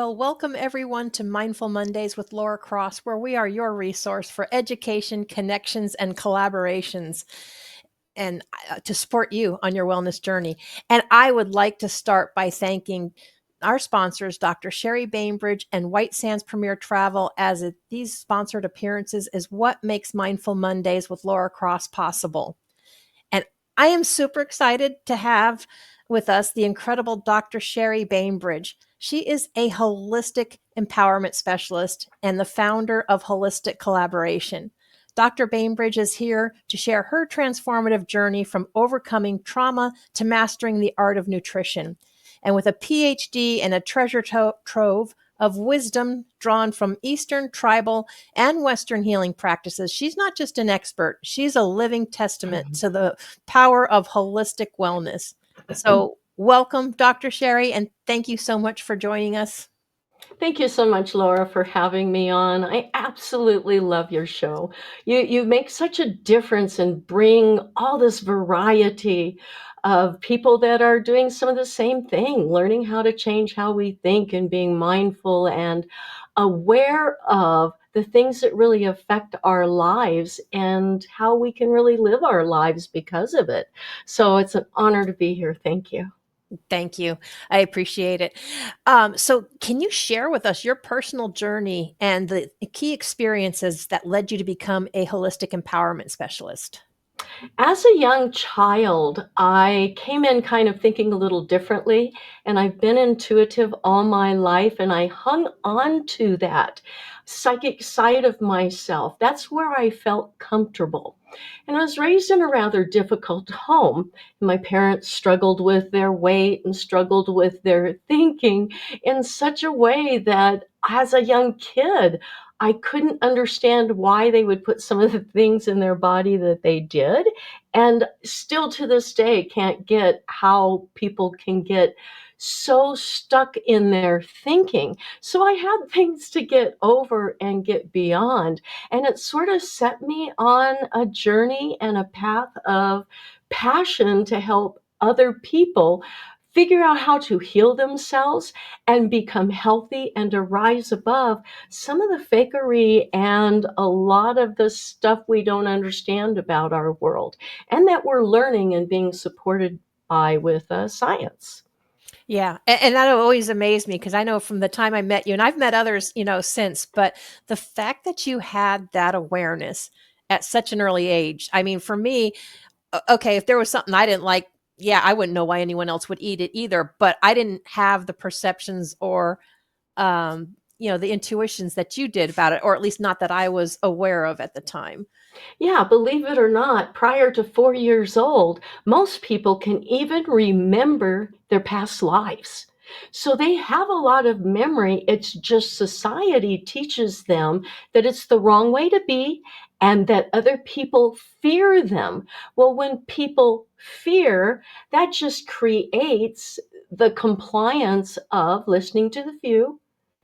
Well, welcome everyone to Mindful Mondays with Laura Cross, where we are your resource for education, connections, and collaborations, and to support you on your wellness journey. And I would like to start by thanking our sponsors, Dr. Sherry Bainbridge and White Sands Premier Travel, these sponsored appearances is what makes Mindful Mondays with Laura Cross possible. And I am super excited to have with us the incredible Dr. Sherry Bainbridge. She is a holistic empowerment specialist and the founder of Holistic Collaboration. Dr. Bainbridge is here to share her transformative journey from overcoming trauma to mastering the art of nutrition. And with a PhD and a treasure trove of wisdom drawn from Eastern, tribal, and Western healing practices, she's not just an expert, she's a living testament to the power of holistic wellness. So, welcome, Dr. Sherry, and thank you so much for joining us. Thank you so much, Laura, for having me on. I absolutely love your show. You make such a difference and bring all this variety of people that are doing some of the same thing, learning how to change how we think and being mindful and aware of the things that really affect our lives and how we can really live our lives because of it. So it's an honor to be here. Thank you. Thank you. I appreciate it. So, can you share with us your personal journey and the key experiences that led you to become a holistic empowerment specialist? As a young child, I came in kind of thinking a little differently, and I've been intuitive all my life, and I hung on to that psychic side of myself. That's where I felt comfortable. And I was raised in a rather difficult home. My parents struggled with their weight and struggled with their thinking in such a way that as a young kid, I couldn't understand why they would put some of the things in their body that they did. And still to this day, can't get how people can get so stuck in their thinking. So I had things to get over and get beyond. And it sort of set me on a journey and a path of passion to help other people figure out how to heal themselves and become healthy and to rise above some of the fakery and a lot of the stuff we don't understand about our world and that we're learning and being supported by with science. Yeah, and that always amazed me because I know from the time I met you, and I've met others, since, but the fact that you had that awareness at such an early age. I mean, for me, okay, if there was something I didn't like, yeah, I wouldn't know why anyone else would eat it either, but I didn't have the perceptions or the intuitions that you did about it, or at least not that I was aware of at the time. Yeah, believe it or not, prior to 4 years old, most people can even remember their past lives. So they have a lot of memory. It's just society teaches them that it's the wrong way to be and that other people fear them. Well, when people fear, that just creates the compliance of listening to the few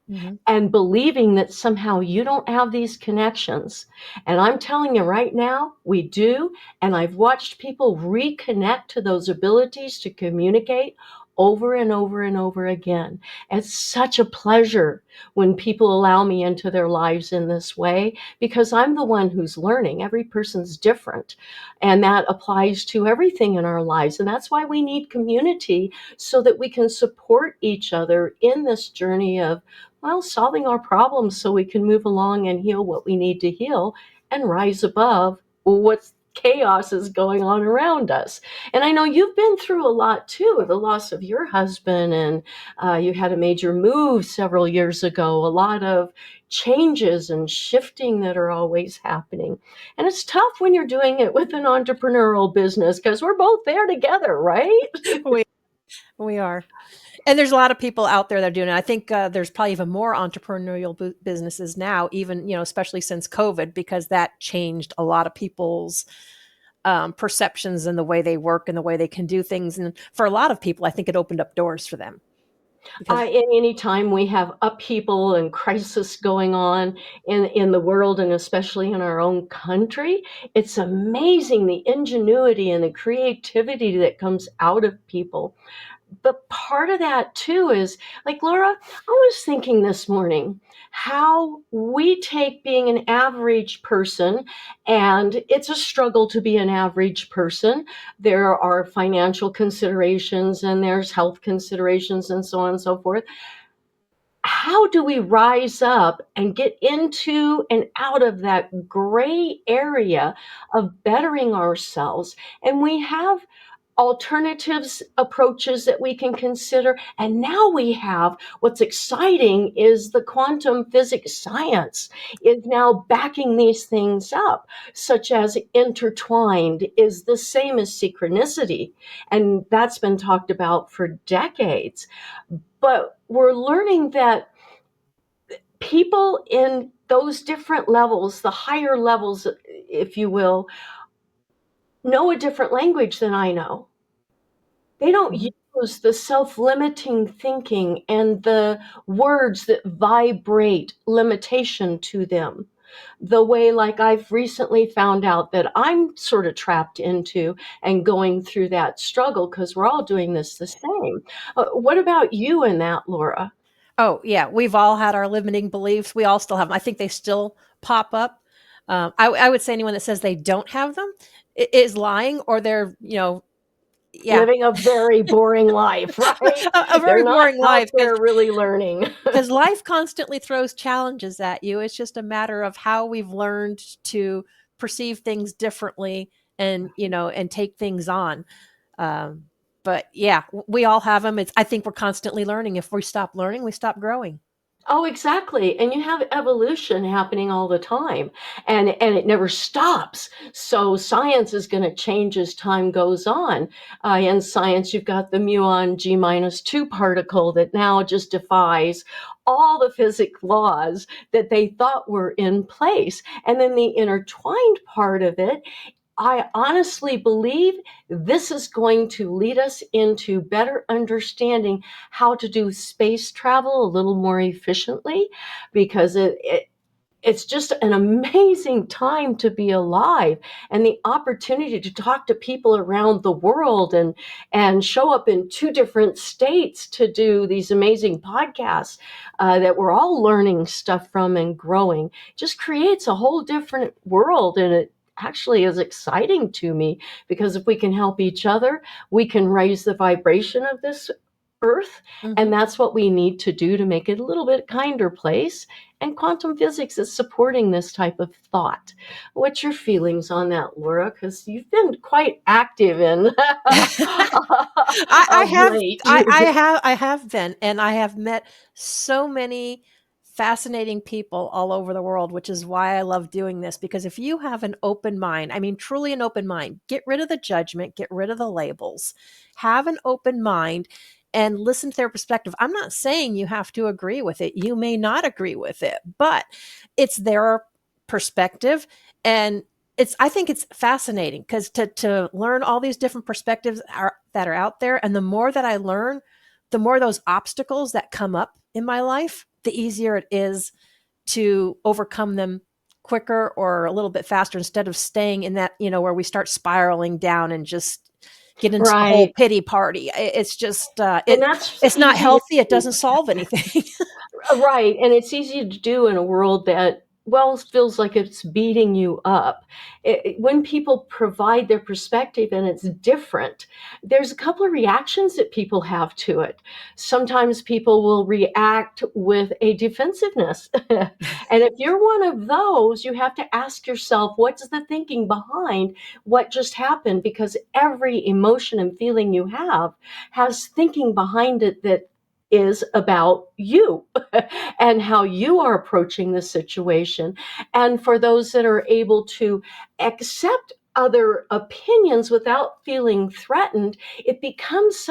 Mhm. and believing that somehow you don't have these connections. And I'm telling you right now, we do. And I've watched people reconnect to those abilities to communicate over and over and over again. It's such a pleasure when people allow me into their lives in this way because I'm the one who's learning. Every person's different. And that applies to everything in our lives. And that's why we need community so that we can support each other in this journey of solving our problems so we can move along and heal what we need to heal and rise above what's chaos is going on around us. And I know you've been through a lot too, the loss of your husband, and you had a major move several years ago, a lot of changes and shifting that are always happening. And it's tough when you're doing it with an entrepreneurial business because we're both there together, right? we we are. And there's a lot of people out there that are doing it. I think there's probably even more entrepreneurial businesses now, even, especially since COVID, because that changed a lot of people's perceptions and the way they work and the way they can do things. And for a lot of people, I think it opened up doors for them because, Any time we have upheaval and crisis going on in the world and especially in our own country, it's amazing the ingenuity and the creativity that comes out of people But part of that too is, like, Laura, I was thinking this morning how we take being an average person, and it's a struggle to be an average person. There are financial considerations and there's health considerations and so on and so forth. How do we rise up and get into and out of that gray area of bettering ourselves? And we have alternatives, approaches that we can consider. And now we have, what's exciting is the quantum physics science is now backing these things up, such as intertwined is the same as synchronicity. And that's been talked about for decades. But we're learning that people in those different levels, the higher levels, if you will, know a different language than I know. They don't Mhm. use the self-limiting thinking and the words that vibrate limitation to them the way, like, I've recently found out that I'm sort of trapped into and going through that struggle because we're all doing this the same. What about you in that, Laura? Oh, yeah, we've all had our limiting beliefs. We all still have them. I think they still pop up. I would say anyone that says they don't have them is lying, or they're, yeah, Living a very boring life, right? a They're very not boring out life there really learning. because life constantly throws challenges at you. It's just a matter of how we've learned to perceive things differently and, and take things on. Um, but yeah, we all have them. I think we're constantly learning. If we stop learning, we stop growing. Oh, exactly. And you have evolution happening all the time, and it never stops. So science is going to change as time goes on. In science, you've got the muon G-2 particle that now just defies all the physics laws that they thought were in place. And then the intertwined part of it, I honestly believe this is going to lead us into better understanding how to do space travel a little more efficiently, because it's just an amazing time to be alive, and the opportunity to talk to people around the world and show up in two different states to do these amazing podcasts that we're all learning stuff from and growing just creates a whole different world. And it actually is exciting to me, because if we can help each other, we can raise the vibration of this earth, and Mhm. that's what we need to do to make it a little bit kinder place. And quantum physics is supporting this type of thought. What's your feelings on that, Laura? Because you've been quite active in I of have late. I have been, and I have met so many fascinating people all over the world, which is why I love doing this. Because if you have an open mind, I mean, truly an open mind, get rid of the judgment, get rid of the labels, have an open mind, and listen to their perspective. I'm not saying you have to agree with it. You may not agree with it, but it's their perspective. And I think it's fascinating because to learn all these different perspectives that are out there, and the more that I learn, the more those obstacles that come up in my life, the easier it is to overcome them quicker or a little bit faster, instead of staying in that, where we start spiraling down and just get into the whole Right. pity party. It's just And that's it's not easy to healthy. It do. doesn't solve anything. Right, and it's easy to do in a world that, well, feels like it's beating you up. When people provide their perspective and it's different, there's a couple of reactions that people have to it. Sometimes people will react with a defensiveness. And if you're one of those, you have to ask yourself, what's the thinking behind what just happened? Because every emotion and feeling you have has thinking behind it that is about you and how you are approaching the situation. And for those that are able to accept other opinions without feeling threatened, it becomes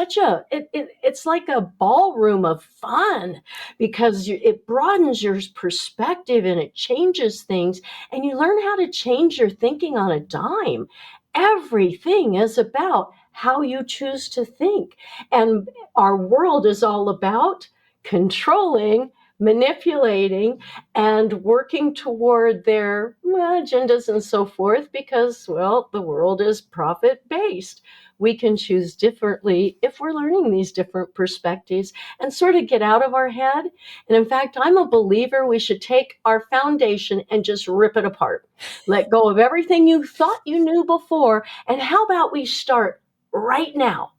it's like a ballroom of fun, because it broadens your perspective and it changes things, and you learn how to change your thinking on a dime. Everything is about how you choose to think. And our world is all about controlling manipulating and working toward their agendas and so forth because, well, the world is profit based. We can choose differently if we're learning these different perspectives and sort of get out of our head. And in fact, I'm a believer we should take our foundation and just rip it apart. Let go of everything you thought you knew before. And how about we start right now,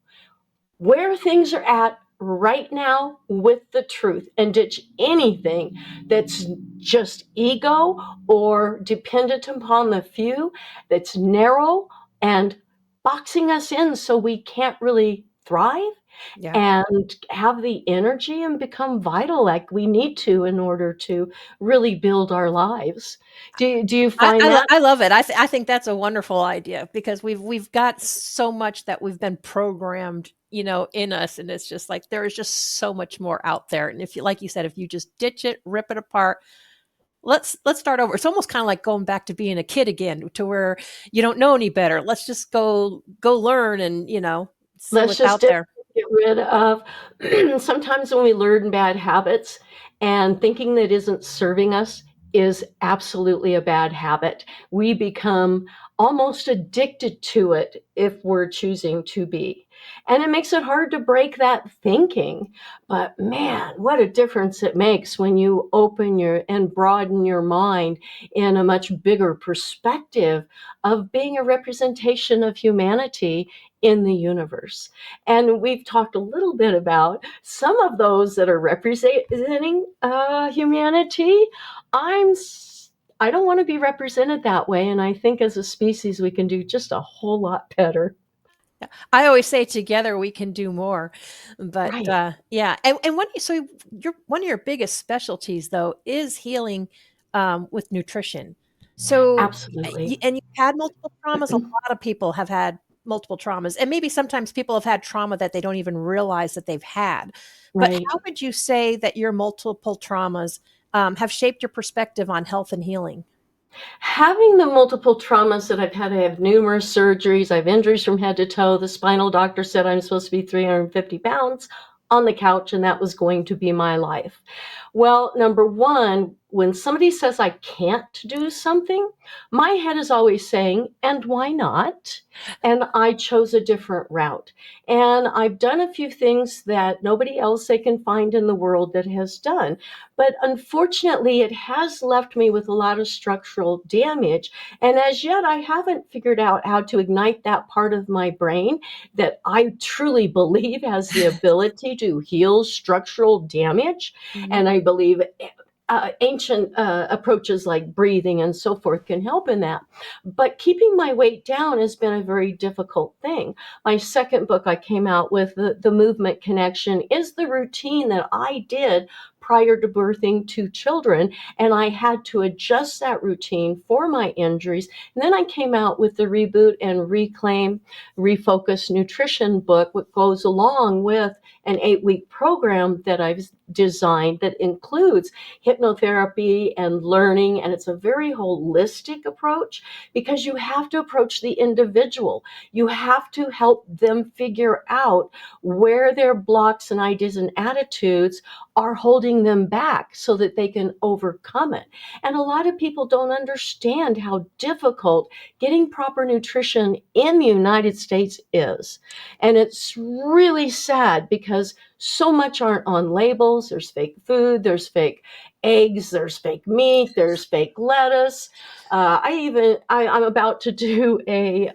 where things are at right now with the truth, and ditch anything that's just ego or dependent upon the few, that's narrow and boxing us in so we can't really thrive Yeah. and have the energy and become vital like we need to in order to really build our lives. Do you find that? I love it. I think that's a wonderful idea because we've got so much that we've been programmed, in us, and it's just like there is just so much more out there. And if you, like you said, if you just ditch it, rip it apart, let's start over. It's almost kind of like going back to being a kid again, to where you don't know any better. Let's just go learn and see Let's what's just out there. get rid of sometimes when we learn bad habits and thinking that isn't serving us is absolutely a bad habit. We become almost addicted to it if we're choosing to be. And it makes it hard to break that thinking. But man, what a difference it makes when you open your and broaden your mind in a much bigger perspective of being a representation of humanity in the universe. And we've talked a little bit about some of those that are representing humanity. I'm I don't want to be represented that way, and I think as a species we can do just a whole lot better. Yeah. I always say together we can do more, but Right. yeah. And your one of your biggest specialties though is healing with nutrition. So Absolutely. and you've had multiple traumas. A lot of people have had multiple traumas, and maybe sometimes people have had trauma that they don't even realize that they've had. But Right. how would you say that your multiple traumas have shaped your perspective on health and healing? Having the multiple traumas that I've had, I have numerous surgeries, I have injuries from head to toe. The spinal doctor said I'm supposed to be 350 pounds on the couch, and that was going to be my life. Well, number one, when somebody says I can't do something, my head is always saying, and why not? And I chose a different route. And I've done a few things that nobody else they can find in the world that has done. But unfortunately, it has left me with a lot of structural damage. And as yet, I haven't figured out how to ignite that part of my brain that I truly believe has the ability to heal structural damage. Mhm. And I believe ancient approaches like breathing and so forth can help in that. But keeping my weight down has been a very difficult thing. My second book I came out with, the Movement Connection, is the routine that I did prior to birthing two children. And I had to adjust that routine for my injuries. And then I came out with the Reboot and Reclaim, Refocus Nutrition book, which goes along with an 8-week program that I've designed that includes hypnotherapy and learning. And it's a very holistic approach because you have to approach the individual. You have to help them figure out where their blocks and ideas and attitudes are holding them back so that they can overcome it. And a lot of people don't understand how difficult getting proper nutrition in the United States is. And it's really sad because so much aren't on labels. There's fake food, there's fake eggs, there's fake meat, there's fake lettuce. I'm about to do a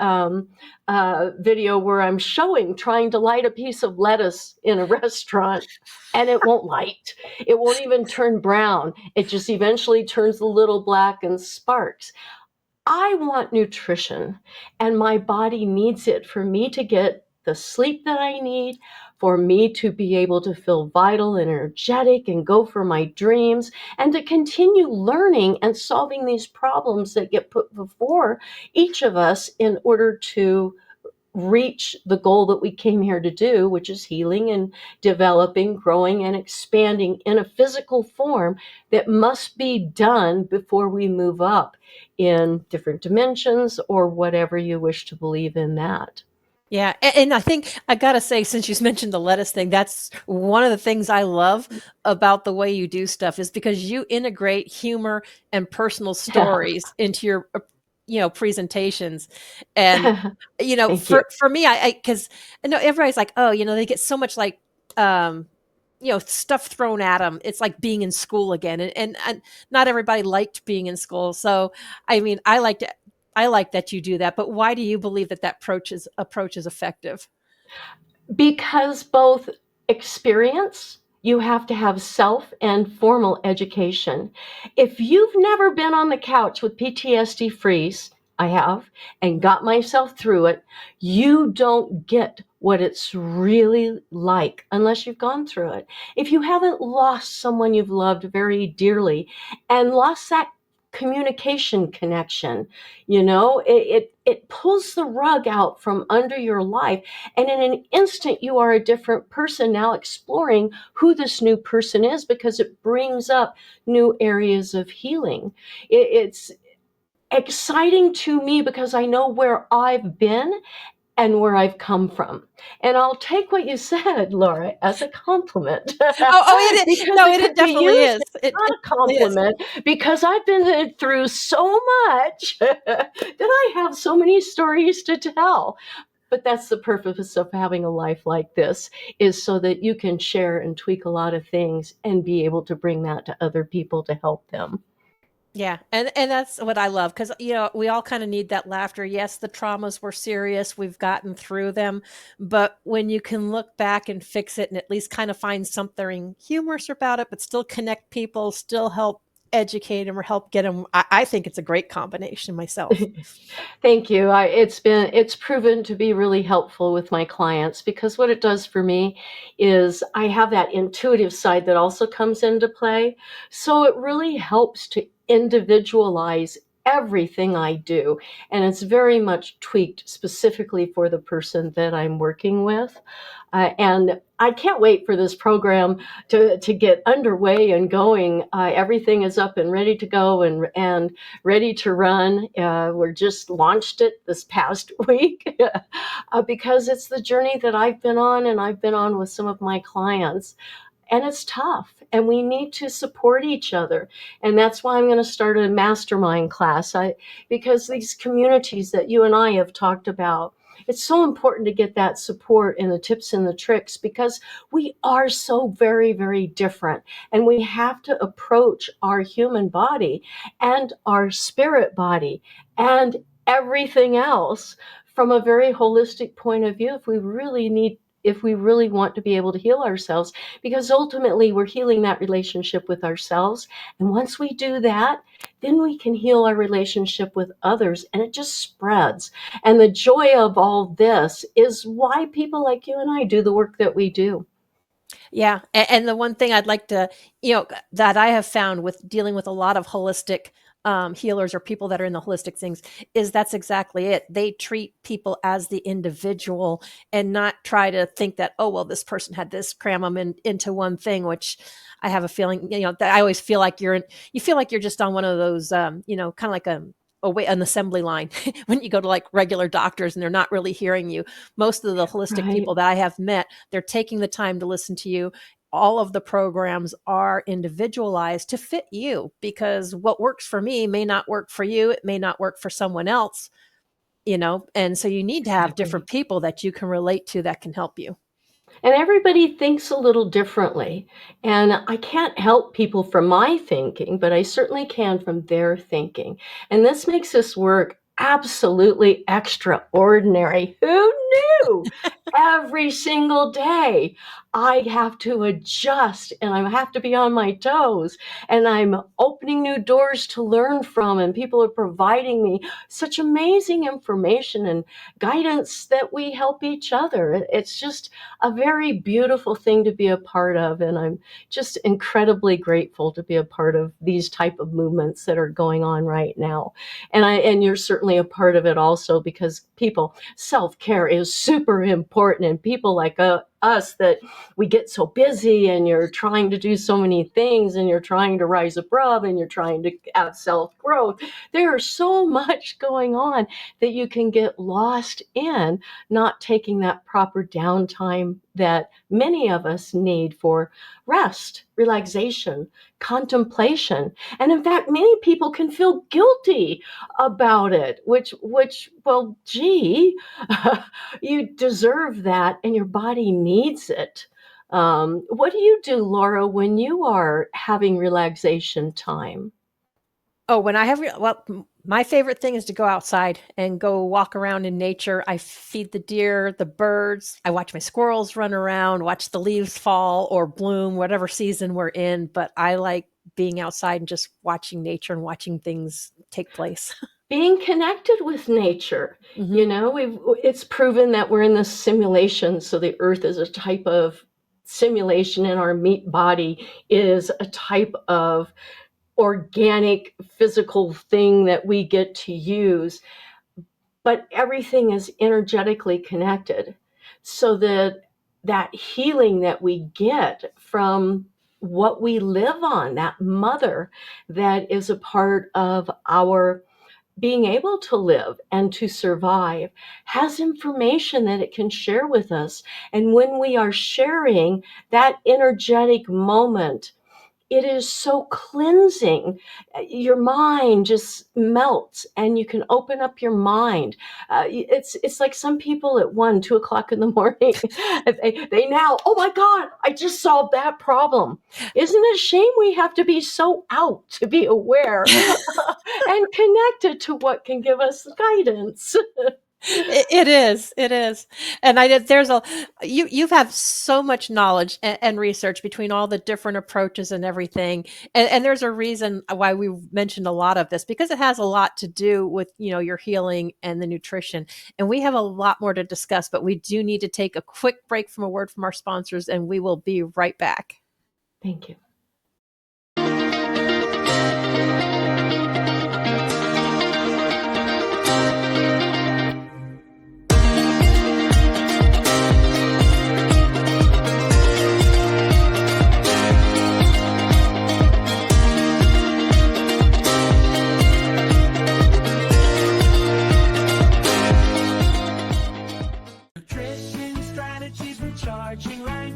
video where I'm showing trying to light a piece of lettuce in a restaurant, and it won't light. It won't even turn brown. It just eventually turns a little black and sparks. I want nutrition, and my body needs it for me to get the sleep that I need, for me to be able to feel vital and energetic and go for my dreams, and to continue learning and solving these problems that get put before each of us in order to reach the goal that we came here to do, which is healing and developing, growing, and expanding in a physical form that must be done before we move up in different dimensions or whatever you wish to believe in that. Yeah, and I think I gotta say, since you mentioned the lettuce thing, that's one of the things I love about the way you do stuff is because you integrate humor and personal Yeah. stories into your, presentations, and Thank you. for me, I because I know everybody's like, oh, they get so much like, um, stuff thrown at them. It's like being in school again, and not everybody liked being in school, so I mean, I like that you do that, but why do you believe that approach is effective? Because both experience, you have to have self and formal education. If you've never been on the couch with PTSD freeze, I have, and got myself through it, you don't get what it's really like unless you've gone through it. If you haven't lost someone you've loved very dearly and lost that communication connection, it pulls the rug out from under your life, and in an instant, you are a different person now exploring who this new person is because it brings up new areas of healing. It's exciting to me because I know where I've been and where I've come from. And I'll take what you said, Laura, as a compliment because No, it it could be definitely used is. as It not a definitely is. compliment because I've been through so much that I have so many stories to tell. But that's the purpose of having a life like this, is so that you can share and tweak a lot of things and be able to bring that to other people to help them. Yeah, and that's what I love because we all kind of need that laughter. Yes, the traumas were serious; we've gotten through them, but when you can look back and fix it, and at least kind of find something humorous about it, but still connect people, still help educate them or help get them, I think it's a great combination myself. Thank you. It's proven to be really helpful with my clients because what it does for me is I have that intuitive side that also comes into play. So it really helps to individualize everything I do, and it's very much tweaked specifically for the person that I'm working with. And I can't wait for this program to get underway and going. Everything is up and ready to go and ready to run. We're just launched it this past week because it's the journey that I've been on and I've been on with some of my clients. And it's tough, and we need to support each other. And that's why I'm going to start a mastermind class. Because these communities that you and I have talked about, it's so important to get that support and the tips and the tricks because we are so very, very different. And we have to approach our human body and our spirit body and everything else from a very holistic point of view if we really want to be able to heal ourselves, because ultimately we're healing that relationship with ourselves. And once we do that, then we can heal our relationship with others and it just spreads. And the joy of all this is why people like you and I do the work that we do. Yeah, and the one thing I'd like to, that I have found with dealing with a lot of holistic healers or people that are in the holistic things is that's exactly it. They treat people as the individual and not try to think that, oh, well, this person had this, cram them into one thing, which I have a feeling, that I always feel like you feel like you're just on one of those, kind of like an assembly line when you go to like regular doctors and they're not really hearing you. Most of the holistic Right. people that I have met, they're taking the time to listen to you. All of the programs are individualized to fit you because what works for me may not work for you. It may not work for someone else, and so you need to have different Exactly. people that you can relate to that can help you. And everybody thinks a little differently. And I can't help people from my thinking, but I certainly can from their thinking. And this makes this work absolutely extraordinary. Who knew? Every single day, I have to adjust and I have to be on my toes. And I'm opening new doors to learn from, and people are providing me such amazing information and guidance that we help each other. It's just a very beautiful thing to be a part of, and I'm just incredibly grateful to be a part of these type of movements that are going on right now. And you're certainly a part of it also, because people, self-care is super important, and people like us that we get so busy and you're trying to do so many things and you're trying to rise above and you're trying to have self-growth. There's so much going on that you can get lost in not taking that proper downtime that many of us need for rest, relaxation, contemplation. And in fact, many people can feel guilty about it, which well, gee, you deserve that and your body needs it. What do you do, Laura, when you are having relaxation time? Oh, when I have, well, my favorite thing is to go outside and go walk around in nature. I feed the deer, the birds. I watch my squirrels run around, watch the leaves fall or bloom, whatever season we're in. But I like being outside and just watching nature and watching things take place. Being connected with nature. Mhm. You know, it's proven that we're in this simulation. So the earth is a type of simulation, and our meat body is a type of organic physical thing that we get to use, but everything is energetically connected, so that healing that we get from what we live on, that mother that is a part of our being able to live and to survive, has information that it can share with us. And when we are sharing that energetic moment, it is so cleansing. Your mind just melts and you can open up your mind. It's like some people at 1, 2 o'clock in the morning, they now, oh my God, I just solved that problem. Isn't it a shame we have to be so out to be aware and connected to what can give us guidance? It is. It is. And I did, there's a, you've had so much knowledge and research between all the different approaches and everything. And there's a reason why we mentioned a lot of this, because it has a lot to do with, your healing and the nutrition. And we have a lot more to discuss, but we do need to take a quick break from a word from our sponsors, and we will be right back. Thank you. Nutrition strategies for charging right.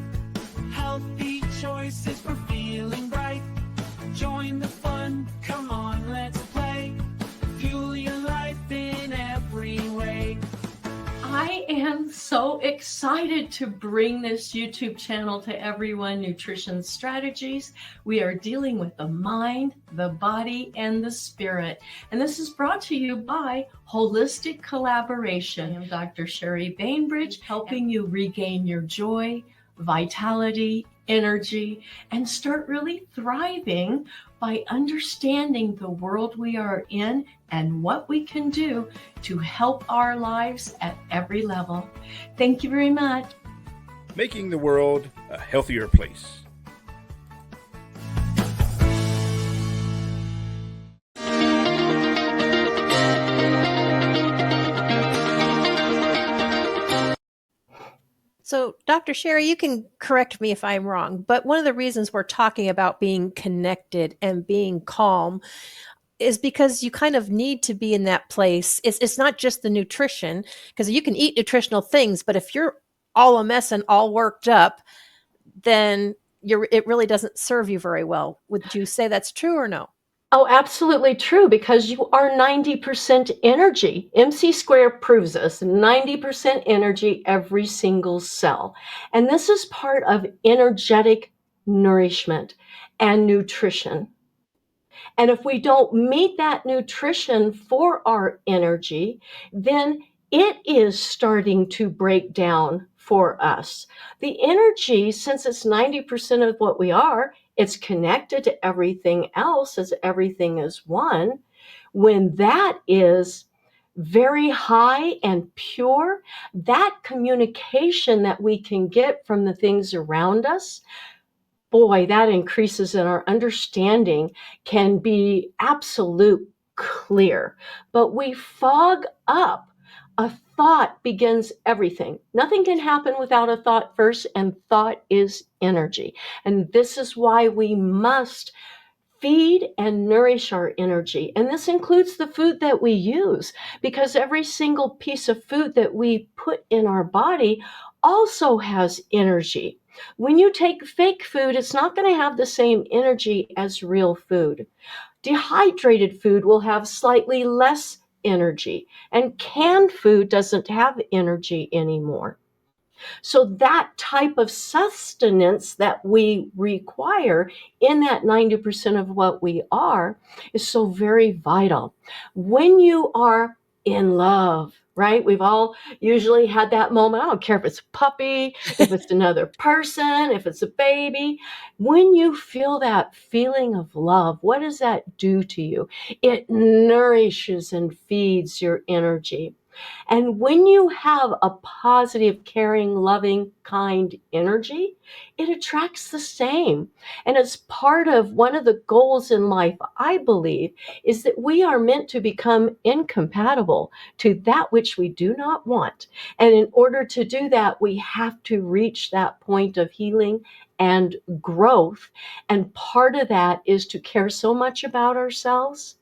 Healthy choices for feeling bright. Join the fun, come on, let's play. Fuel your life in every way. I am so excited to bring this YouTube channel to everyone, Nutrition Strategies. We are dealing with the mind, the body, and the spirit. And this is brought to you by Holistic Collaboration. I'm Dr. Sherry Bainbridge, helping you regain your joy, vitality, energy, and start really thriving by understanding the world we are in and what we can do to help our lives at every level. Thank you very much. Making the world a healthier place. So, Dr. Sherry, you can correct me if I'm wrong, but one of the reasons we're talking about being connected and being calm is because you kind of need to be in that place. It's not just the nutrition, because you can eat nutritional things, but if you're all a mess and all worked up, then it really doesn't serve you very well. Would you say that's true or no? Oh, absolutely true, because you are 90% energy. MC squared proves us 90% energy, every single cell. And this is part of energetic nourishment and nutrition. And if we don't meet that nutrition for our energy, then it is starting to break down for us. The energy, since it's 90% of what we are, it's connected to everything else as everything is one. When that is very high and pure, that communication that we can get from the things around us, boy, that increases in our understanding, can be absolute clear. But we fog up A thought begins everything. Nothing can happen without a thought first, and thought is energy. And this is why we must feed and nourish our energy. And this includes the food that we use, because every single piece of food that we put in our body also has energy. When you take fake food, it's not going to have the same energy as real food. Dehydrated food will have slightly less energy, and canned food doesn't have energy anymore. So that type of sustenance that we require in that 90% of what we are is so very vital. When you are in love, right? We've all usually had that moment. I don't care if it's a puppy, if it's another person, if it's a baby. When you feel that feeling of love, what does that do to you? It nourishes and feeds your energy. And when you have a positive, caring, loving, kind energy, it attracts the same. And it's part of one of the goals in life, I believe, is that we are meant to become incompatible to that which we do not want. And in order to do that, we have to reach that point of healing and growth. And part of that is to care so much about ourselves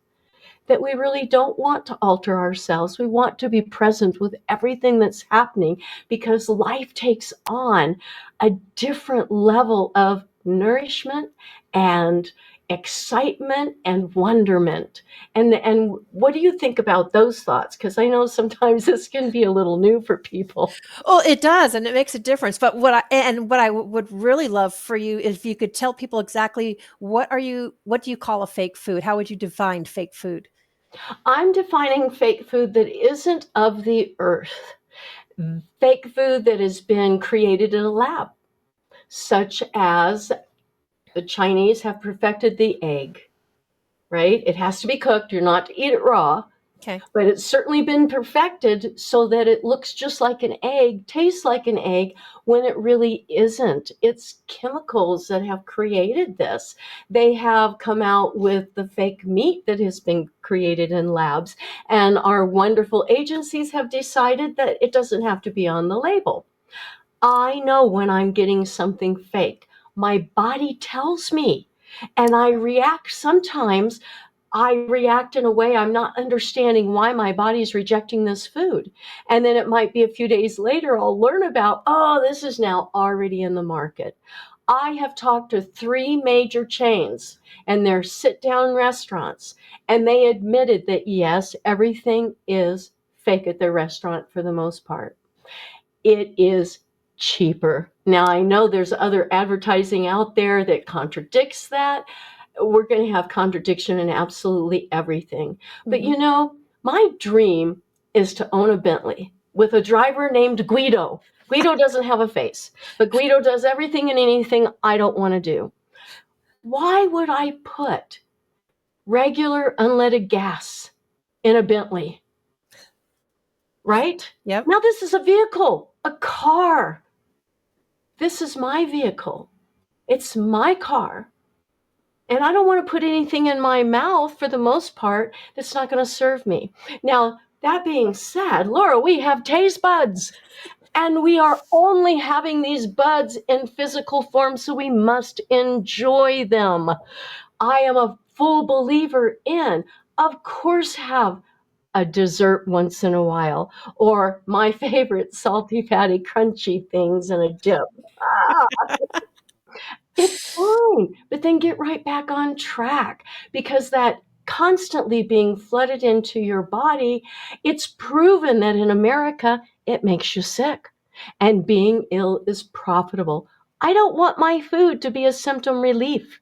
that we really don't want to alter ourselves. We want to be present with everything that's happening, because life takes on a different level of nourishment and excitement and wonderment. And what do you think about those thoughts? Because I know sometimes this can be a little new for people. Well, it does, and it makes a difference. But what I would really love for you is if you could tell people exactly what do you call a fake food? How would you define fake food? I'm defining fake food that isn't of the earth, fake food that has been created in a lab, such as the Chinese have perfected the egg, right? It has to be cooked. You're not to eat it raw, Okay. but it's certainly been perfected so that it looks just like an egg, tastes like an egg, when it really isn't. It's chemicals that have created this. They have come out with the fake meat that has been created in labs, and our wonderful agencies have decided that it doesn't have to be on the label. I know when I'm getting something fake. My body tells me, and I react. Sometimes I react in a way I'm not understanding why my body's rejecting this food. And then it might be a few days later, I'll learn about, oh, this is now already in the market. I have talked to 3 major chains and they're sit down restaurants, and they admitted that yes, everything is fake at their restaurant for the most part. It is cheaper. Now, I know there's other advertising out there that contradicts that. We're going to have contradiction in absolutely everything. But Mhm. my dream is to own a Bentley with a driver named Guido. Guido doesn't have a face, but Guido does everything and anything I don't want to do. Why would I put regular unleaded gas in a Bentley? Right? Yep. Now, this is a vehicle, a car. This is my vehicle. It's my car. And I don't want to put anything in my mouth for the most part that's not going to serve me. Now, that being said, Laura, we have taste buds, and we are only having these buds in physical form, so we must enjoy them. I am a full believer in, of course, have a dessert once in a while, or my favorite salty, fatty, crunchy things in a dip. Ah, it's fine, but then get right back on track, because that constantly being flooded into your body, it's proven that in America, it makes you sick, and being ill is profitable. I don't want my food to be a symptom relief.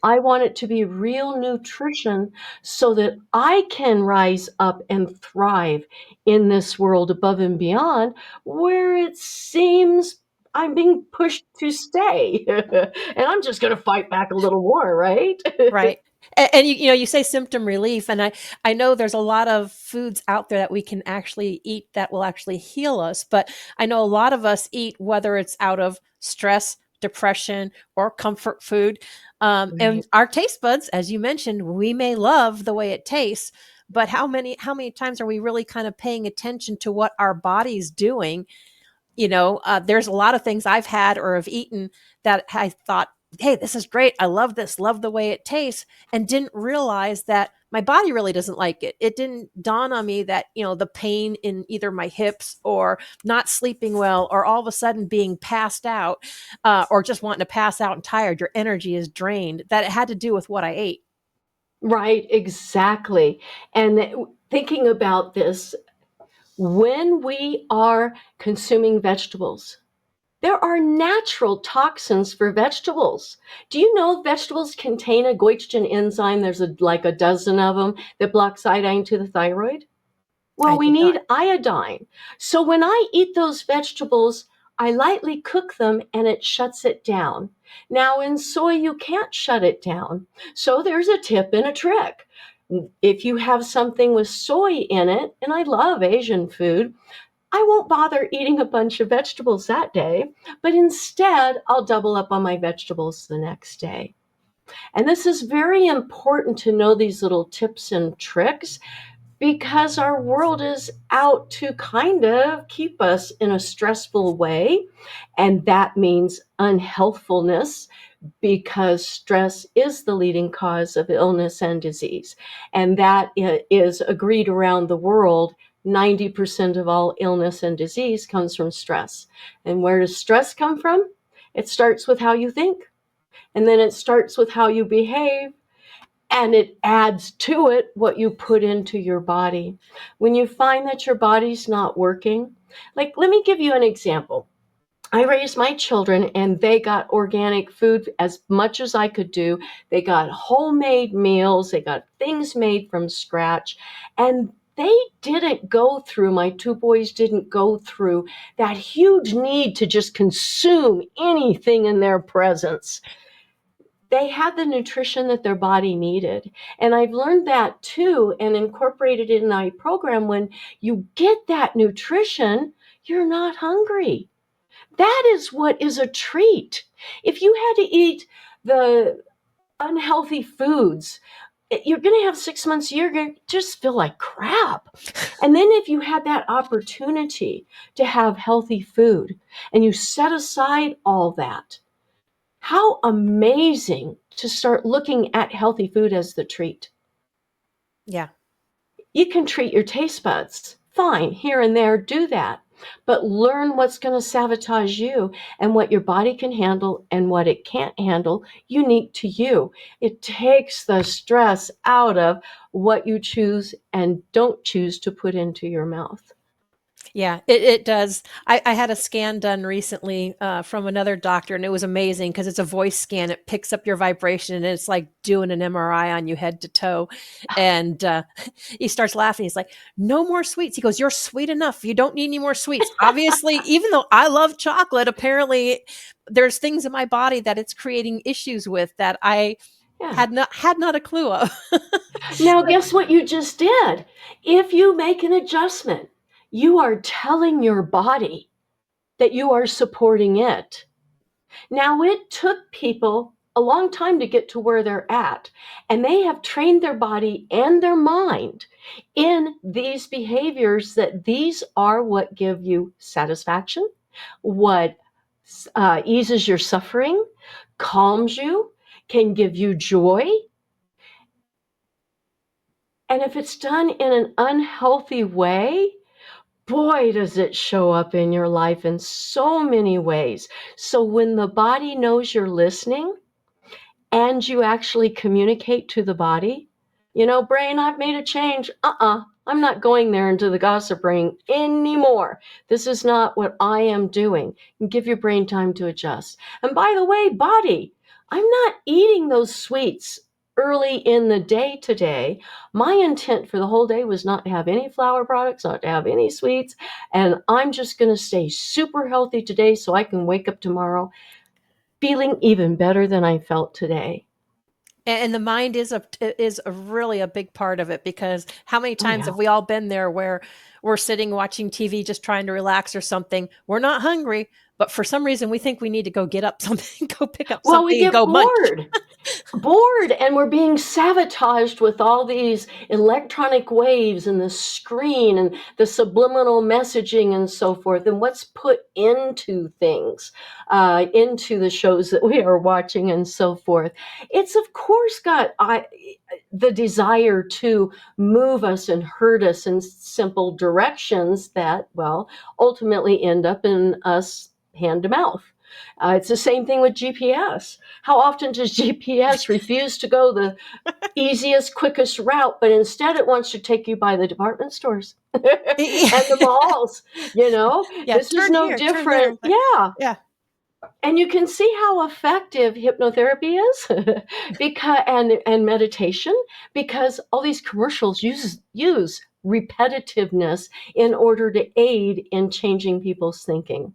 I want it to be real nutrition so that I can rise up and thrive in this world above and beyond, where it seems I'm being pushed to stay. And I'm just going to fight back a little more, right? Right. And you say symptom relief, and I know there's a lot of foods out there that we can actually eat that will actually heal us. But I know a lot of us eat, whether it's out of stress, depression, or comfort food. Right. And our taste buds, as you mentioned, we may love the way it tastes, but how many times are we really kind of paying attention to what our body's doing? There's a lot of things I've had or have eaten that I thought, hey, this is great. I love this, love the way it tastes, and didn't realize that my body really doesn't like it. It didn't dawn on me that, the pain in either my hips or not sleeping well or all of a sudden being passed out or just wanting to pass out and tired, your energy is drained, that it had to do with what I ate. Right, exactly. And thinking about this, when we are consuming vegetables, there are natural toxins for vegetables. Do you know vegetables contain a goitrogen enzyme? There's like a dozen of them that blocks iodine to the thyroid. Well, I we did not. need iodine. So when I eat those vegetables, I lightly cook them and it shuts it down. Now, in soy, you can't shut it down. So there's a tip and a trick. If you have something with soy in it, and I love Asian food, I won't bother eating a bunch of vegetables that day, but instead I'll double up on my vegetables the next day. And this is very important to know these little tips and tricks because our world is out to kind of keep us in a stressful way. And that means unhealthfulness because stress is the leading cause of illness and disease. And that is agreed around the world. 90% of all illness and disease comes from stress. And where does stress come from? It starts with how you think, and then it starts with how you behave, and it adds to it what you put into your body. When you find that your body's not working, like, let me give you an example. I raised my children and they got organic food as much as I could do. They got homemade meals, they got things made from scratch, and they didn't go through, my two boys didn't go through that huge need to just consume anything in their presence. They had the nutrition that their body needed. And I've learned that too and incorporated it in my program. When you get that nutrition, you're not hungry. That is what is a treat. If you had to eat the unhealthy foods, you're going to have 6 months a year, you're going to just feel like crap. And then if you had that opportunity to have healthy food and you set aside all that, how amazing to start looking at healthy food as the treat. Yeah. You can treat your taste buds. Fine, here and there, do that. But learn what's going to sabotage you and what your body can handle and what it can't handle, unique to you. It takes the stress out of what you choose and don't choose to put into your mouth. Yeah, it does. I had a scan done recently from another doctor, and it was amazing because it's a voice scan. It picks up your vibration, and it's like doing an MRI on you head to toe. And he starts laughing. He's like, "No more sweets." He goes, "You're sweet enough. You don't need any more sweets." Obviously, even though I love chocolate, apparently there's things in my body that it's creating issues with that I Yeah. had not a clue of. Now, guess what you just did? If you make an adjustment, you are telling your body that you are supporting it. Now, it took people a long time to get to where they're at, and they have trained their body and their mind in these behaviors that these are what give you satisfaction, what eases your suffering, calms you, can give you joy. And if it's done in an unhealthy way, boy, does it show up in your life in so many ways. So when the body knows you're listening and you actually communicate to the body, brain, I've made a change. I'm not going there into the gossip ring anymore. This is not what I am doing. And give your brain time to adjust. And by the way, body, I'm not eating those sweets early in the day today. My intent for the whole day was not to have any flour products, not to have any sweets. And I'm just going to stay super healthy today so I can wake up tomorrow feeling even better than I felt today. And the mind is a really a big part of it, because how many Oh, times yeah. have we all been there where we're sitting watching TV just trying to relax or something? We're not hungry, but for some reason we think we need to go get up something, go pick up Well, we something and get go munch. bored. bored, and we're being sabotaged with all these electronic waves and the screen and the subliminal messaging and so forth, and what's put into things, into the shows that we are watching and so forth. It's of course got the desire to move us and hurt us in simple directions that, well, ultimately end up in us hand to mouth. It's the same thing with GPS. How often does GPS refuse to go the easiest, quickest route, but instead it wants to take you by the department stores and the malls? Yeah, This is turn no here, turn there. different. Yeah. Yeah. And you can see how effective hypnotherapy is because and meditation, because all these commercials use repetitiveness in order to aid in changing people's thinking.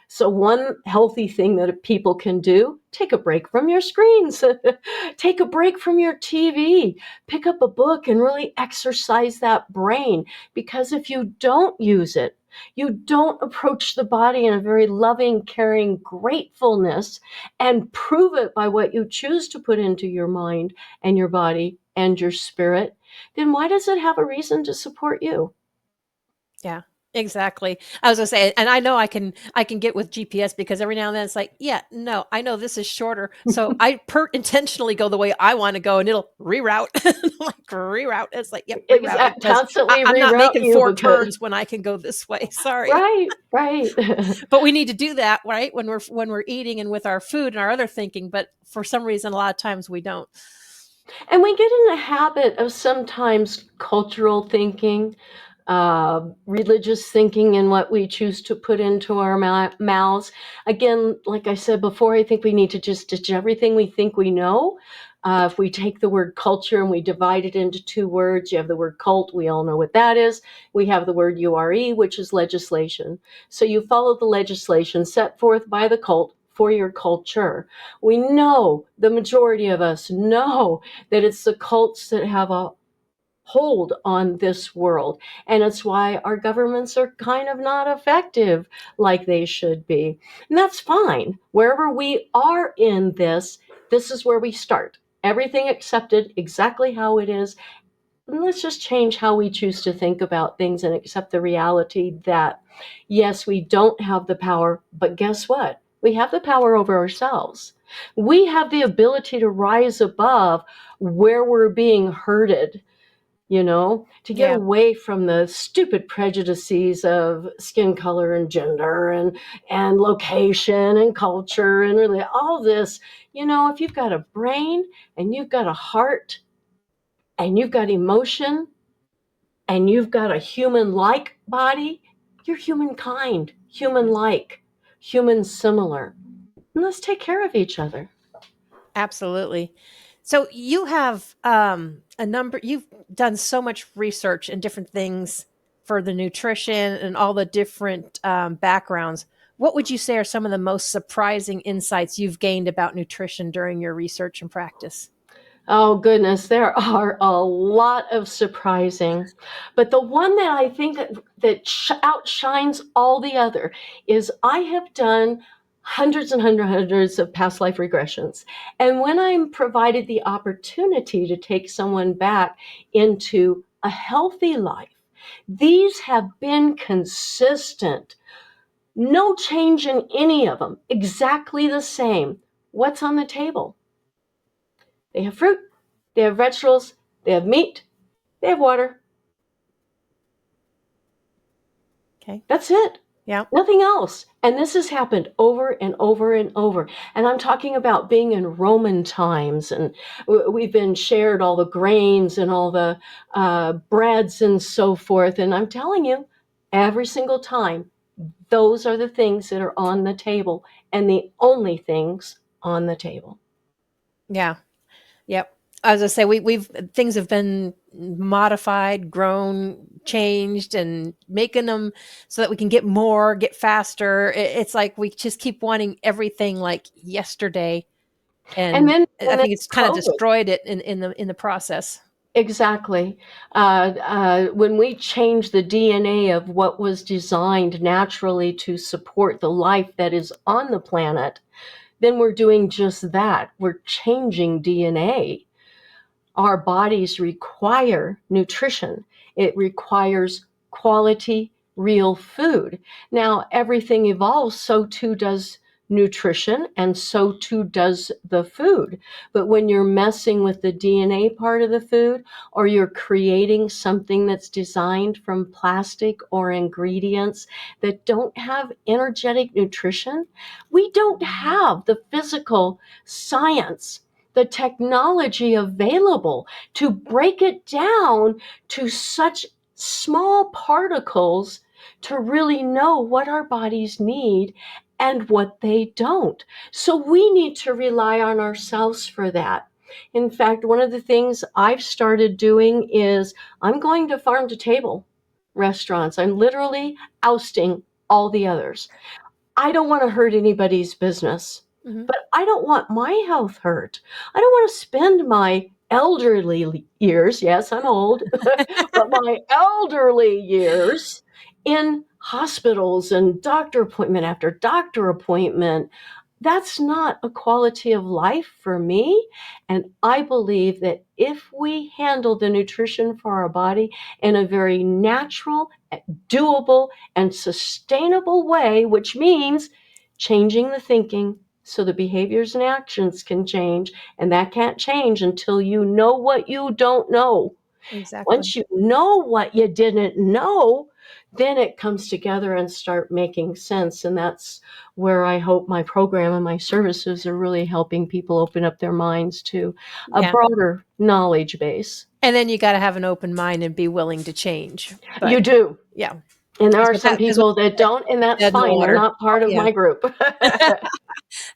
So one healthy thing that people can do: take a break from your screens, take a break from your TV, pick up a book and really exercise that brain, because if you don't use it, you don't approach the body in a very loving, caring gratefulness and prove it by what you choose to put into your mind and your body and your spirit, then why does it have a reason to support you? Yeah, exactly. I was gonna say, and I know I can get with GPS, because every now and then it's like, yeah, no, I know this is shorter, so I intentionally go the way I want to go, and it'll reroute, like reroute. It's like, yep, reroute, because Constantly I'm not reroute making you four because turns when I can go this way. Sorry, right. but we need to do that, right, when we're eating and with our food and our other thinking. But for some reason, a lot of times we don't. And we get in the habit of sometimes cultural thinking, religious thinking, and what we choose to put into our mouths. Again, like I said before, I think we need to just ditch everything we think we know. If we take the word culture and we divide it into two words, you have the word cult, we all know what that is. We have the word URE, which is legislation. So you follow the legislation set forth by the cult for your culture. We know, the majority of us know, that it's the cults that have a hold on this world. And it's why our governments are kind of not effective like they should be. And that's fine. Wherever we are in this is where we start. Everything accepted exactly how it is. And let's just change how we choose to think about things and accept the reality that, yes, we don't have the power, but guess what? We have the power over ourselves. We have the ability to rise above where we're being herded, to get Yeah, away from the stupid prejudices of skin color and gender and location and culture and really all this. If you've got a brain and you've got a heart and you've got emotion and you've got a human-like body, you're humankind, human-like, human similar. And let's take care of each other. absolutely. So you have you've done so much research and different things for the nutrition and all the different backgrounds. What would you say are some of the most surprising insights you've gained about nutrition during your research and practice? Oh, goodness, there are a lot of surprising. But the one that I think that outshines all the other is I have done hundreds and hundreds of past life regressions. And when I'm provided the opportunity to take someone back into a healthy life, these have been consistent. No change in any of them, exactly the same. What's on the table? They have fruit, they have vegetables, they have meat, they have water. Okay. That's it. Yeah. Nothing else. And this has happened over and over and over. And I'm talking about being in Roman times, and we've been shared all the grains and all the breads and so forth. And I'm telling you, every single time, those are the things that are on the table, and the only things on the table. Yeah. Yep. As I say, we've things have been modified, grown, changed, and making them so that we can get more, get faster. It's like we just keep wanting everything like yesterday, And and then, I and then think it's kind of COVID. destroyed it in the process. Exactly. When we change the DNA of what was designed naturally to support the life that is on the planet, then we're doing just that. We're changing DNA. Our bodies require nutrition. It requires quality, real food. Now, everything evolves, so too does nutrition, and so too does the food. But when you're messing with the DNA part of the food, or you're creating something that's designed from plastic or ingredients that don't have energetic nutrition, we don't have the physical science, the technology available to break it down to such small particles to really know what our bodies need and what they don't. So we need to rely on ourselves for that. In fact, one of the things I've started doing is I'm going to farm to table restaurants. I'm literally ousting all the others. I don't want to hurt anybody's business, Mhm. but I don't want my health hurt. I don't want to spend my elderly years, yes, I'm old, but my elderly years in hospitals and doctor appointment after doctor appointment. That's not a quality of life for me. And I believe that if we handle the nutrition for our body in a very natural, doable, and sustainable way, which means changing the thinking so the behaviors and actions can change. And that can't change until you know what you don't know. Exactly. Once you know what you didn't know, then it comes together and start making sense. And that's where I hope my program and my services are really helping people open up their minds to a Yeah. broader knowledge base. And then you got to have an open mind and be willing to change. But You do. yeah, And there are because some that's what people that don't, and that's dead in the fine. They're water. not part of Yeah. my group.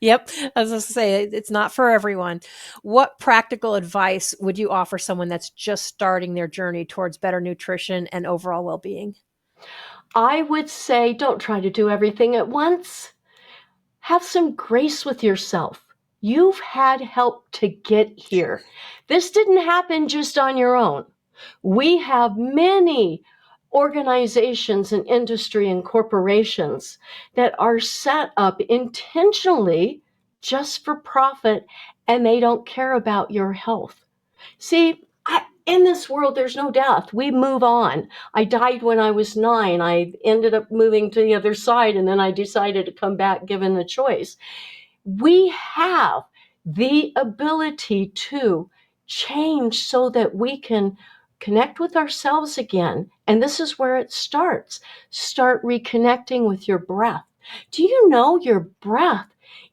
Yep. I was going to say, it's not for everyone. What practical advice would you offer someone that's just starting their journey towards better nutrition and overall well being? I would say don't try to do everything at once. Have some grace with yourself. You've had help to get here. This didn't happen just on your own. We have many organizations and industry and corporations that are set up intentionally just for profit, and they don't care about your health. See, in this world, there's no death. We move on. I died when I was 9. I ended up moving to the other side, and then I decided to come back given the choice. We have the ability to change so that we can connect with ourselves again. And this is where it starts. Start reconnecting with your breath. Do you know your breath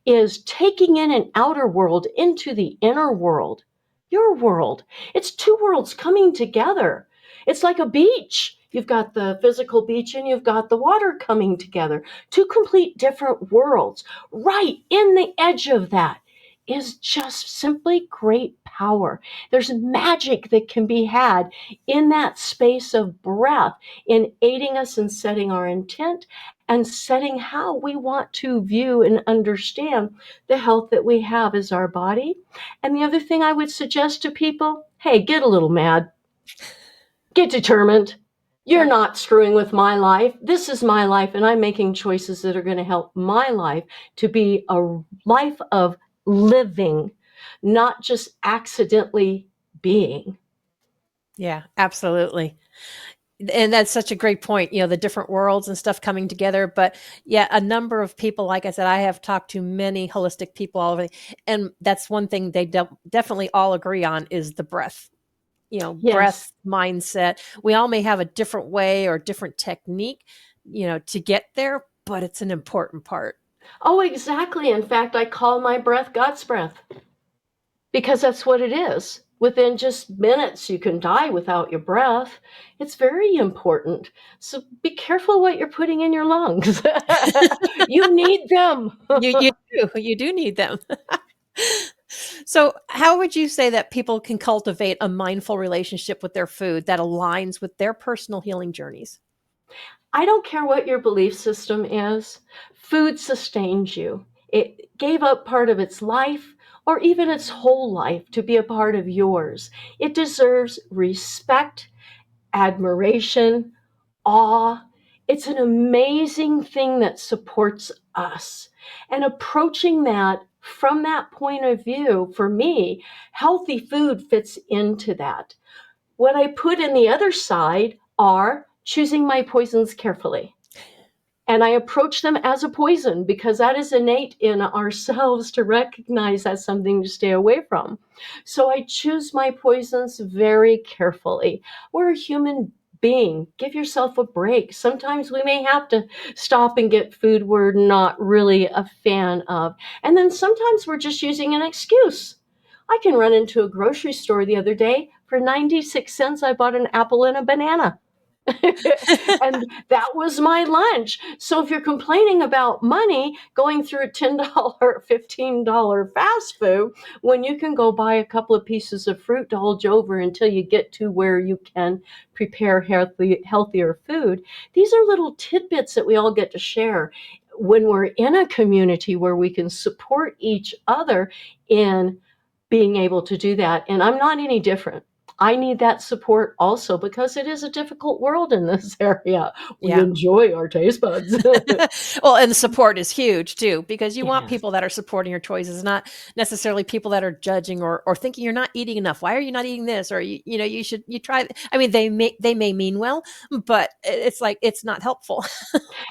is taking in an outer world into the inner world? Your world. It's two worlds coming together. It's like a beach. You've got the physical beach and you've got the water coming together. Two complete different worlds. Right in the edge of that is just simply great power. There's magic that can be had in that space of breath in aiding us in setting our intent and setting how we want to view and understand the health that we have as our body. And the other thing I would suggest to people, hey, get a little mad. Get determined. You're Yeah. not screwing with my life. This is my life, and I'm making choices that are going to help my life to be a life of living, not just accidentally being. Yeah, absolutely. And that's such a great point, the different worlds and stuff coming together. But yeah, a number of people, like I said, I have talked to many holistic people all over, and that's one thing they definitely all agree on is the breath. Yes. Breath, mindset. We all may have a different way or different technique, to get there, but it's an important part. Oh, exactly. In fact, I call my breath God's breath because that's what it is. Within just minutes, you can die without your breath. It's very important. So be careful what you're putting in your lungs. You need them. You do need them. So, how would you say that people can cultivate a mindful relationship with their food that aligns with their personal healing journeys? I don't care what your belief system is, food sustains you. It gave up part of its life or even its whole life to be a part of yours. It deserves respect, admiration, awe. It's an amazing thing that supports us. And approaching that from that point of view, for me, healthy food fits into that. What I put in the other side are choosing my poisons carefully. And I approach them as a poison because that is innate in ourselves to recognize that's something to stay away from. So I choose my poisons very carefully. We're a human being. Give yourself a break. Sometimes we may have to stop and get food we're not really a fan of. And then sometimes we're just using an excuse. I can run into a grocery store the other day. For 96 cents, I bought an apple and a banana. And that was my lunch. So if you're complaining about money going through a $10, $15 fast food, when you can go buy a couple of pieces of fruit to hold you over until you get to where you can prepare healthier food, these are little tidbits that we all get to share when we're in a community where we can support each other in being able to do that. And I'm not any different. I need that support also because it is a difficult world in this area. We Yeah. enjoy our taste buds. Well, and the support is huge too, because you want Yes. people that are supporting your choices, not necessarily people that are judging or thinking you're not eating enough. Why are you not eating this? Or you try. I mean, they may mean well, but it's like it's not helpful.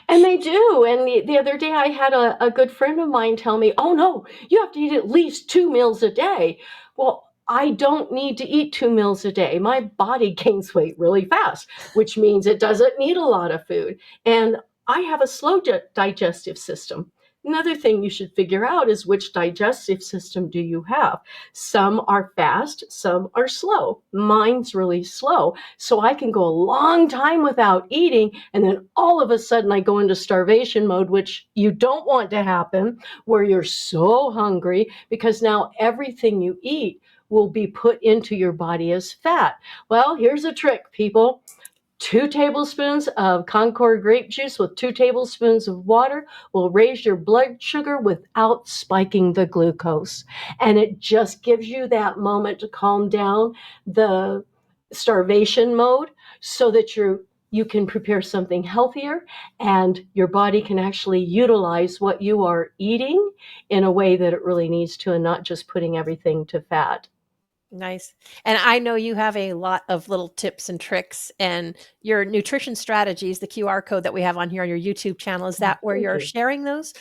And they do. And the other day, I had a good friend of mine tell me, oh, no, you have to eat at least 2 meals a day. Well, I don't need to eat 2 meals a day. My body gains weight really fast, which means it doesn't need a lot of food. And I have a slow digestive system. Another thing you should figure out is which digestive system do you have? Some are fast, some are slow. Mine's really slow. So I can go a long time without eating, and then all of a sudden I go into starvation mode, which you don't want to happen, where you're so hungry because now everything you eat will be put into your body as fat. Well, here's a trick, people. 2 tablespoons of Concord grape juice with 2 tablespoons of water will raise your blood sugar without spiking the glucose. And it just gives you that moment to calm down the starvation mode so that you can prepare something healthier and your body can actually utilize what you are eating in a way that it really needs to and not just putting everything to fat. Nice. And I know you have a lot of little tips and tricks and your nutrition strategies, the QR code that we have on here on your YouTube channel. Is Oh, that where thank you're you. sharing those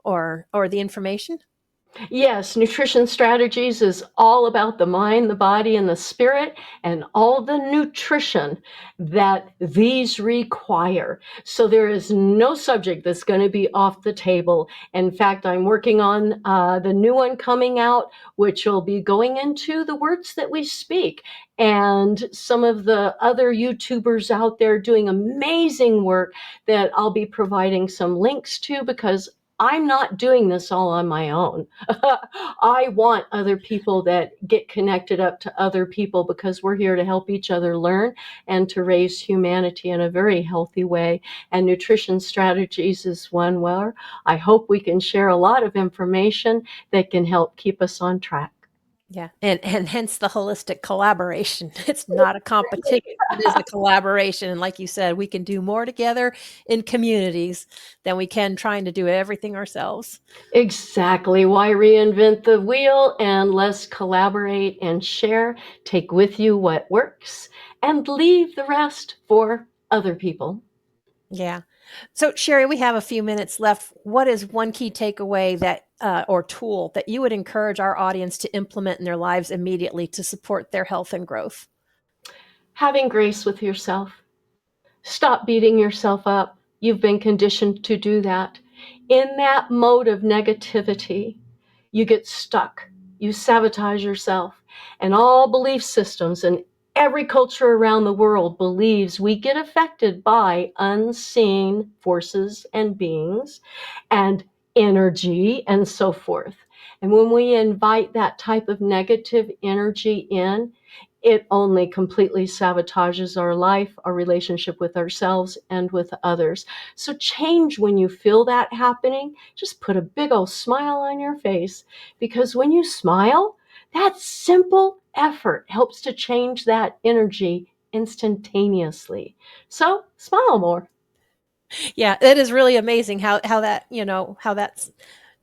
or the information? Yes, nutrition strategies is all about the mind, the body, and the spirit, and all the nutrition that these require. So there is no subject that's going to be off the table. In fact, I'm working on the new one coming out, which will be going into the words that we speak. And some of the other YouTubers out there doing amazing work that I'll be providing some links to because I'm not doing this all on my own. I want other people that get connected up to other people because we're here to help each other learn and to raise humanity in a very healthy way. And nutrition strategies is one where I hope we can share a lot of information that can help keep us on track. Yeah. And hence the holistic collaboration. It's not a competition. It is a collaboration. And like you said, we can do more together in communities than we can trying to do everything ourselves. Exactly. Why reinvent the wheel and let's collaborate and share, take with you what works, and leave the rest for other people. Yeah. So, Sherry, we have a few minutes left. What is one key takeaway that, or tool that you would encourage our audience to implement in their lives immediately to support their health and growth? Having grace with yourself. Stop beating yourself up. You've been conditioned to do that. In that mode of negativity, you get stuck. You sabotage yourself. And all belief systems and every culture around the world believes we get affected by unseen forces and beings and energy and so forth. And when we invite that type of negative energy in, it only completely sabotages our life, our relationship with ourselves and with others. So change when you feel that happening. Just put a big old smile on your face because when you smile, that simple effort helps to change that energy instantaneously. So smile more. Yeah, it is really amazing how that,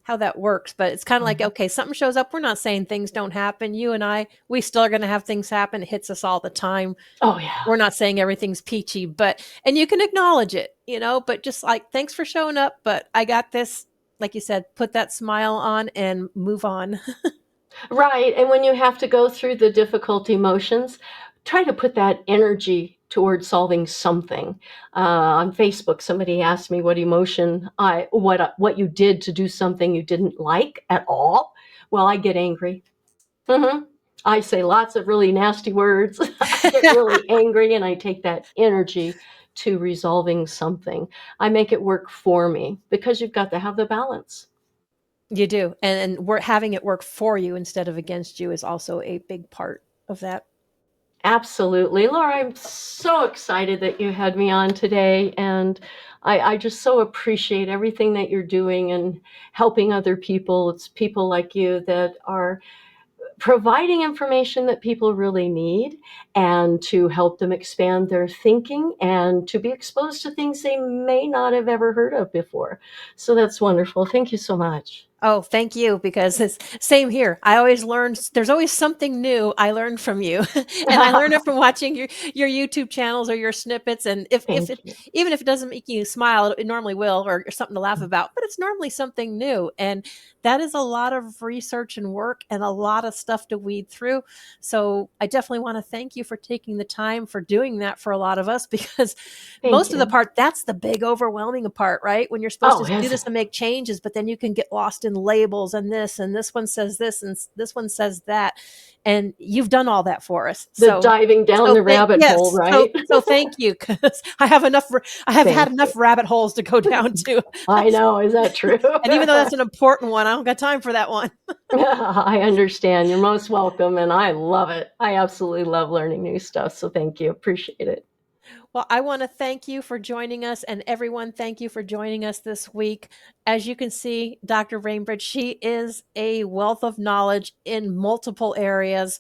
how that works, but it's kind of like, okay, something shows up. We're not saying things don't happen. You and I, we still are going to have things happen. It hits us all the time. Oh, yeah. We're not saying everything's peachy, and you can acknowledge it, but just like, thanks for showing up, but I got this. Like you said, put that smile on and move on. Right. And when you have to go through the difficult emotions, try to put that energy towards solving something. On Facebook, somebody asked me what you did to do something you didn't like at all. Well, I get angry. I say lots of really nasty words. I get really angry, and I take that energy to resolving something. I make it work for me, because you've got to have the balance. You do. And we're having it work for you instead of against you is also a big part of that. Absolutely. Laura, I'm so excited that you had me on today. And I just so appreciate everything that you're doing and helping other people. It's people like you that are providing information that people really need, and to help them expand their thinking and to be exposed to things they may not have ever heard of before. So that's wonderful. Thank you so much. Oh, thank you, because it's same here. I always learn, there's always something new I learned from you. And I learned it from watching your YouTube channels or your snippets. And if Thank it, you. even if it doesn't make you smile, it normally will, or something to laugh about, but it's normally something new. And that is a lot of research and work and a lot of stuff to weed through. So I definitely want to thank you for taking the time for doing that for a lot of us, because Thank most of the you. part, that's the big overwhelming part, right? When you're supposed Oh, to do is this it? and make changes, but then you can get lost in labels and this one says this and this one says that. And you've done all that for us. The diving down the rabbit hole, Yes. right? So thank you, because I have had Thank you. enough rabbit holes to go down to. I know. Is that true? And even though that's an important one, I don't got time for that one. I understand. You're most welcome. And I love it. I absolutely love learning new stuff. So thank you. Appreciate it. Well, I want to thank you for joining us, and everyone, thank you for joining us this week. As you can see, Dr. Bainbridge, she is a wealth of knowledge in multiple areas,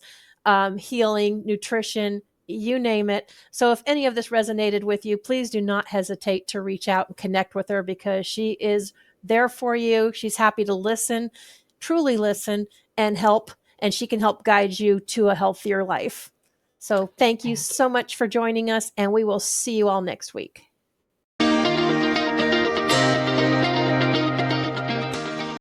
healing, nutrition, you name it. So if any of this resonated with you, please do not hesitate to reach out and connect with her, because she is there for you. She's happy to listen, truly listen, and help, and she can help guide you to a healthier life. So thank you so much for joining us, and we will see you all next week.